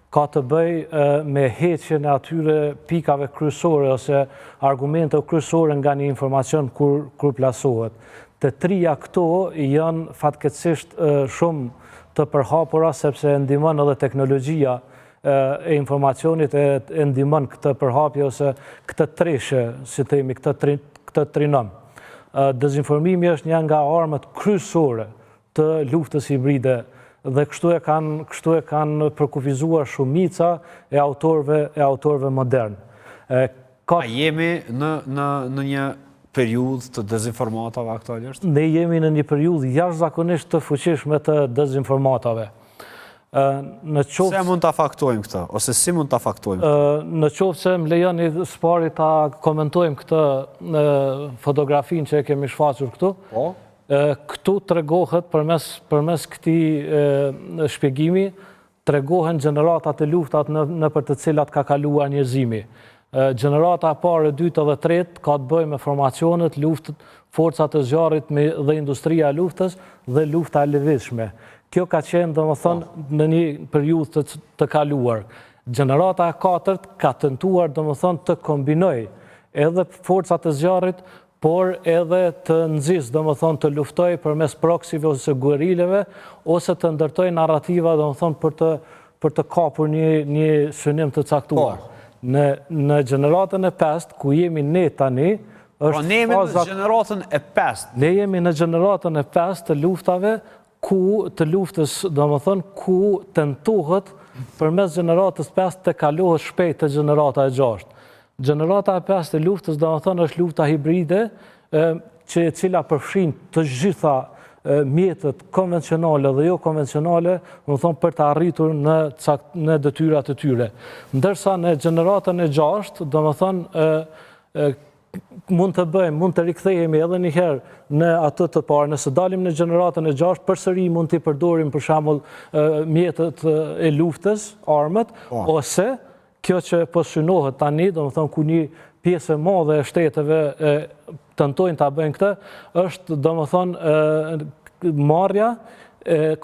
ka të bëj me heqjen e atyre pikave kryesore ose argumente kryesore nga një informacion kur plasohet. Të trija këto janë fatkeqësisht shumë të përhapura sepse ndihmon edhe teknologjia e informacionit e ndihmon këtë përhapje ose këtë treshe, si themi, këtë trinom. Dezinformimi është një nga armët kryesore të luftës hibride dhe kështu e kanë përkufizuar shumica e autorëve modern. A jemi në një periudhë të dezinformatave aktualisht? Ne jemi në një periudhë jashtëzakonisht të fuqishme të dezinformatave. Se mund të faktojmë këtë, ose si mund të faktojmë këtë? Në qoftë se më lejoni s'pari ta komentojmë këtë fotografin që e kemi shfaqur këtu, këtu tregohet përmes këtij shpjegimi, tregohen gjeneratat e luftat nëpër të cilat ka kaluar njerëzimi. Gjenerata e parë, e dytë dhe tretë ka të bëjë me formacionet, forcat e zjarrit dhe industria e luftës dhe lufta e lëvizshme. Kjo ka qenë, domethënë, në një periudhë të kaluar. Gjenerata e katërt ka tentuar, domethënë, të kombinoj edhe forcat e zjarrit, por edhe të nxisë, domethënë, të luftoj përmes proksive ose guerileve, ose të ndërtoj narrativa, domethënë, për të kapur një synim të caktuar. Në gjeneratën e 5, ku jemi ne tani, është ne jemi në gjeneratën e 5. Ne jemi në gjeneratën e 5 të luftave, të luftës, domethënë, ku tentohet përmes gjeneratës 5 të kalohet shpejt të gjenerata e 6. Gjenerata e 5 të luftës, domethënë, është lufta hibride, e cila përfshin të gjitha mjetët konvencionale dhe jo konvencionale, domethënë, për të arritur në detyrat e tyre. Ndërsa në gjeneratën e 6, domethënë, mund të rikthehemi edhe një herë në atë të parë. Nëse dalim në gjeneratën e 6, përsëri mund t'i përdorim për shembull mjetët e luftës, armët, ose kjo që po synohet tani, domethënë ku një pjesë e madhe e shteteve tentojnë ta bëjnë këtë, është domethënë marrja,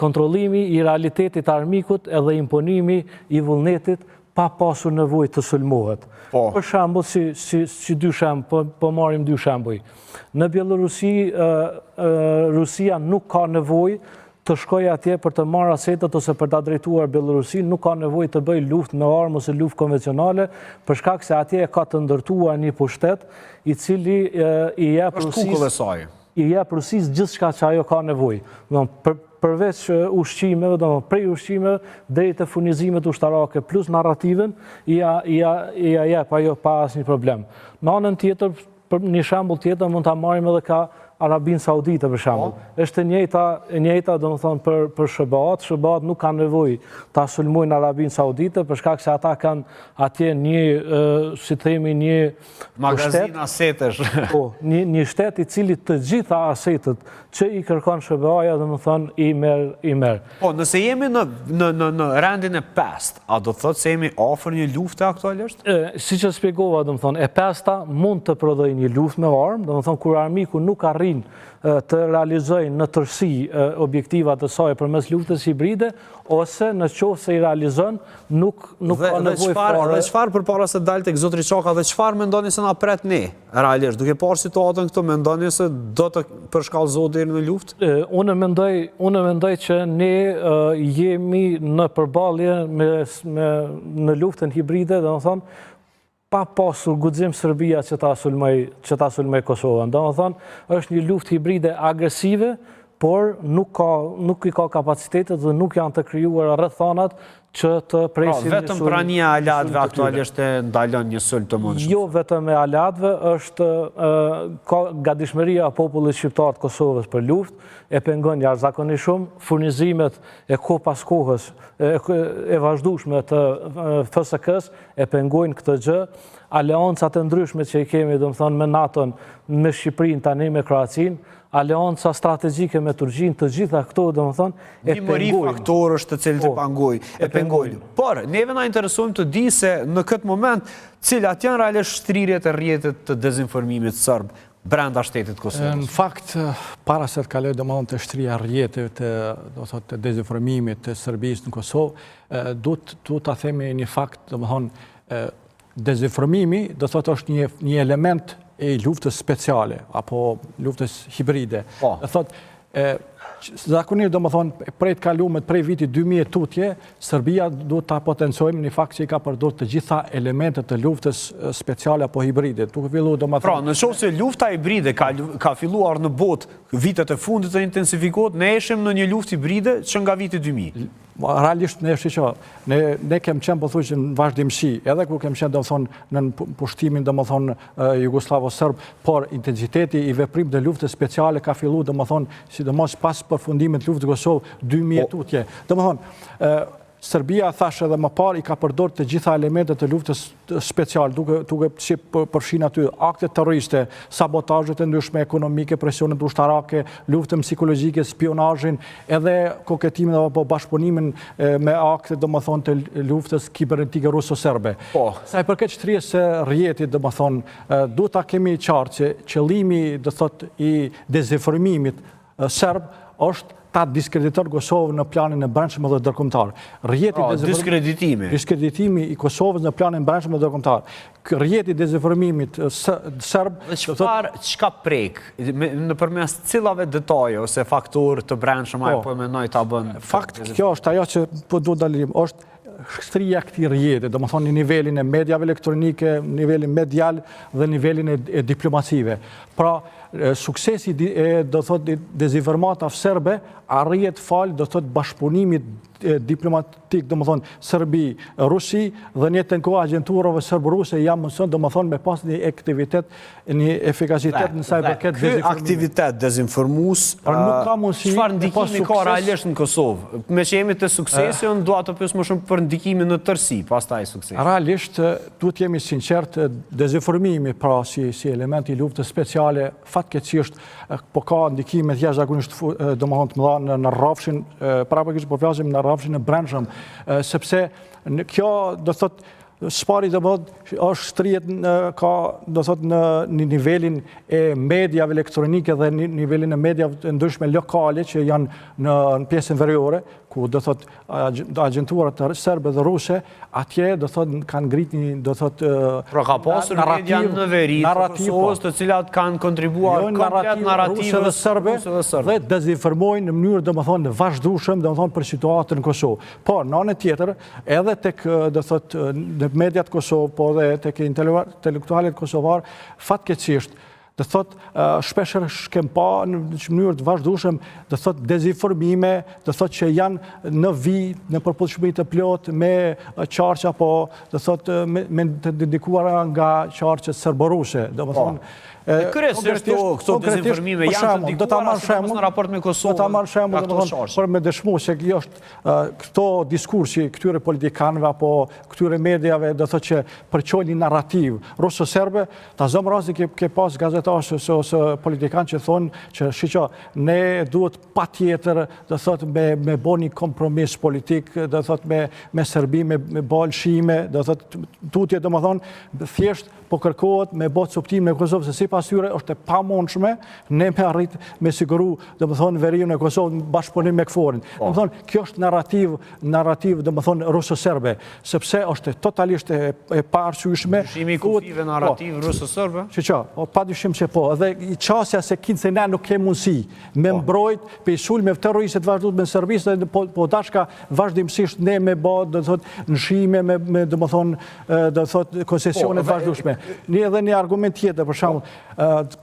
kontrollimi i realitetit armikut edhe imponimi i vullnetit pa pasur nevojë të sulmohet. Për shembull, si dy shembuj, po marrim dy shembuj. Në Bielorusi, Rusia nuk ka nevojë të shkojë atje për të marrë asetet ose për ta drejtuar Bielorusin, nuk ka nevojë të bëjë luftë me armë ose luftë konvencionale, për shkak se atje ka të ndërtuar një pushtet i cili i jep Rusisë gjithçka që ajo ka nevojë. Përveç ushqimeve, prej ushqimeve deri te furnizimet ushtarake plus narrativën, i jep ajo pa asnjë problem. Në anën tjetër, një shembull tjetër mund ta marrim edhe ka Arabinë Saudite për shembull. Është e njëjta domethënë për SBA-t. SBA-t nuk kanë nevojë ta sulmojnë Arabinë Saudite për shkak se ata kanë atje një, si themi, një magazin asetesh. Një shtet i cili të gjitha asetet që i kërkon SBA-ja domethënë i merr. Nëse jemi në rendin e 5, a do thotë se jemi afër një lufte aktualisht? Siç e shpjegova, domethënë, e 5-ta mund të prodhojë një luftë me armë, domethënë kur armiku nuk arrin të realizojnë në tërësi objektivat e saj përmes luftës hibride, ose në qoftë se i realizon, nuk ka nevojë fare. Dhe çfarë përpara se dalte tek zotri Çaka, dhe çfarë mendoni se na pret ne? Realisht, duke parë situatën këtu, mendoni se do të përshkallëzohet deri në luftë? Unë mendoj që ne jemi në përballje në luftën hibride, domethënë, pa pasur guxim Serbia që ta sulmoj Kosovën. Domethënë, është një luftë hibride agresive, por nuk i ka kapacitetet dhe nuk janë të krijuara rrethanat që të presin një sulm. Vetëm prania e aleatëve aktualisht e ndalon një sulm të mundshëm. Jo vetëm e aleatëve, është ka gatishmëria e popullit shqiptar të Kosovës për luftë, e pengon jashtëzakonisht shumë, furnizimet e kohë pas kohës e vazhdueshme të FSK-s e pengojnë këtë gjë. Aleancat e ndryshme që i kemi, domethënë, me NATO-n, me Shqipërinë, tani me Kroacinë, aleanca strategjike me Turqinë, të gjitha këto, domethënë, e pengojnë. Një mëri faktorësh të cilët e pengojnë. Por, neve na interesojmë të di se në këtë moment, cilat janë realisht shtrirjet e rrjetit të dezinformimit serb. brenda shtetit Kosovës? Në fakt, para se të kaloj domethënë të shtria rrjeteve të dezinformimit të Serbisë në Kosovë, duhet ta themi një fakt, domethënë dezinformimi do thotë është një element e luftës speciale apo luftës hibride. Do thotë zakonisht domethënë prej të kalumet prej vitit 2000 tutje, Serbia duhet ta potencojmë në fakt që i ka përdorur të gjitha elementet të luftës speciale apo hibride. Duke filluar domethënë. Pra, nëse se lufta hibride ka filluar në botë vitet e fundit të intensifikohet, ne ishim në një luftë hibride që nga viti 2000. Realisht ne kem qenë pothuajse në vazhdimsi, edhe kur kem qenë domethënë në pushtimin domethënë jugoslavo-serb, por intensiteti i veprimit të luftës speciale ka filluar domethënë sidomos pas përfundimit të luftës Kosovë 2000 tutje. Domethënë Serbia thash edhe më parë i ka përdorur të gjitha elementet të luftës speciale, duke si përfshin aty akte terroriste, sabotazhet e ndryshme ekonomike, presionet ushtarake, luftën psikologjike, spionazhin, edhe koketimin apo bashkëpunimin me akte domethënë të luftës kibernetike ruso-serbe. Sa i përket shtrirjes së rrjetit domethënë duhet ta kemi qartë që qëllimi do thotë i dezinformimit serb është ta diskredituar Kosovën në planin e brendshëm dhe ndërkombëtar. Diskreditimi i Kosovës në planin e brendshëm dhe ndërkombëtar. Rrjeti i dezinformimit serb. Çka prek nëpërmes cillave detaje ose faktorë të brendshëm apo po mendoj ta bën? Fakt, kjo është ajo që po duhet dalim, është shtria këtij rrjeti, domethënë në nivelin e mediave elektronike, nivelin medial dhe nivelin e diplomacive. Pra, suksesi do thotë dezinformatave serbe arrihet fal do thotë bashkëpunimit diplomatik, domethënë Serbi, Rusi dhe në jetën kohë agjenturave serb-ruse jam mëson domethënë me pas një aktivitet, një efikacitet në sa i përket dezinformimit. Aktivitet dezinformues, nuk ka mundësi. Çfarë ndikimi ka realisht në Kosovë? Me që jemi të suksesi, dua të pyes më shumë për ndikimin në tërësi, pastaj sukses. Realisht duhet jemi sinqert, dezinformimi pra si element i luftës speciale fatkeqësisht po ka ndikime të jashtëzakonisht domethënë të mëdha në rrafshin, praktikisht po flasim në rrafshin e brendshëm, sepse kjo do thotë spari është shtrihet do thotë në nivelin e mediave elektronike dhe në nivelin e mediave të ndryshme lokale që janë në pjesën veriore, ku do thotë agjenturat serbe dhe ruse, atje do thotë kanë ngritur një do thotë pra ka pasur media në veri të Kosovës të cilat kanë kontribuar komplet narrativës ruse dhe serbe dhe dezinformojnë në mënyrë domethënë vazhdueshëm domethënë për situatën në Kosovë. Por në anën tjetër, edhe tek do thotë në mediat Kosovë, po edhe tek intelektualët kosovar, fatkeqësisht do thotë shpeshherë shkem pa në mënyrë të vazhdueshëm do thotë dezinformime, do thotë që janë në vit, në përputhshmëri të plot me qarqe apo do thotë me të dedikuara nga qarqet serboruse, domethënë kryesisht këto dezinformime janë të ndikuara në raport me Kosovën. Do ta marr shembull domethënë për me dëshmu se kjo është këto diskursi këtyre politikanëve apo këtyre mediave do thotë që përçojnë një narrativ ruso-serbe, ta zëm rasti ke pas gazetarë ose politikanë që thonë që shiqo ne duhet patjetër do thotë me bëni kompromis politik, do thotë me Serbi, me bal shime, do thotë tutje domethënë thjesht po kërkohet me bë coptimin e Kosovës se sipas tyre është e pamundshme ne me arrit me siguru domethënë veriun e Kosovës në bashkëpunim me KFOR-in. Domethënë kjo është narrativ domethënë ruso-serbe, sepse është totalisht e paarsyeshme. Shimi kufive narrativ ruso-serbe? Që padyshim që po, edhe i çësia se se ne nuk kemi mundësi me mbrojt pe sulme terroriste të vazhdueshme në Serbi dhe po dashka vazhdimsisht ne me bë do thotë nshime me domethënë do thotë koncesione të vazhdueshme. Edhe një argument tjetër për shembull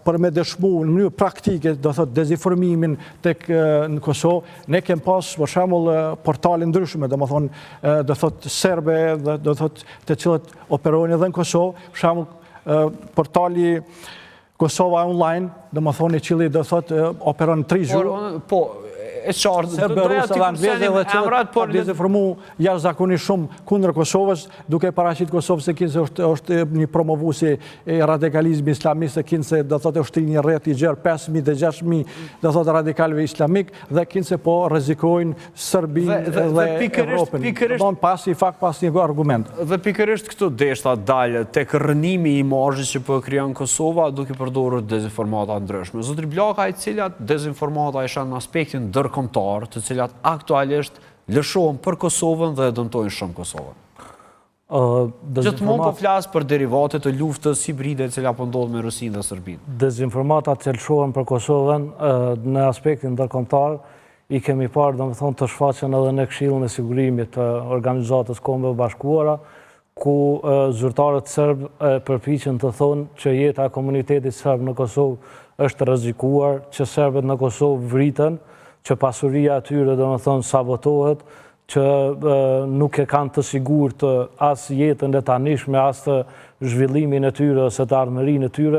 për me dëshmu në mënyrë praktike do thotë dezinformimin tek në Kosovë, ne kemi pas për shembull portale ndryshme, domethënë do thotë serbe, do thotë të cilët operojnë edhe në Kosovë, për shembull portali Kosova Online, domethënë i cili do thotë operon 3 zyrë. Po, e qartë, Serbë, Rusë dhe Angleze dhe që ka dezinformu jashtëzakonisht shumë kundër Kosovës, duke paraqit Kosovë se kinë se është një promovuesi e radikalizmi islamist, se kinë se do thotë është një rreth i gjerë 5.000 dhe 6.000 do thotë radikalëve islamik dhe kinë se po rrezikojnë Serbinë dhe Evropën. Don pasi një argument. Dhe pikërisht këtu deshta dalë tek rënimi i imazhit që po e krijon Kosova duke përdorur dezinformata ndryshme. Zotri Blaka, i cilat dezinformata ishin në aspektin ndërkombëtar, të cilat aktualisht lëshohen për Kosovën dhe dëmtojnë shumë Kosovën. Gjithmonë po flas për derivate të luftës hibride e cila po ndodh me Rusinë dhe Serbinë. Dezinformatat që lëshohen për Kosovën në aspektin ndërkombëtar i kemi parë, domethënë, të shfaqen edhe në Këshillin e Sigurimit të Organizatës Kombeve Bashkuara, ku zyrtarët serb përpiqen të thonë që jeta e komunitetit serb në Kosovë është rrezikuar, që serbët në Kosovë vriten, që pasuria e tyre domethënë sabotohet, që nuk e kanë të sigurt as jetën e tanishme, as të zhvillimin e tyre ose të ardhmërinë e tyre.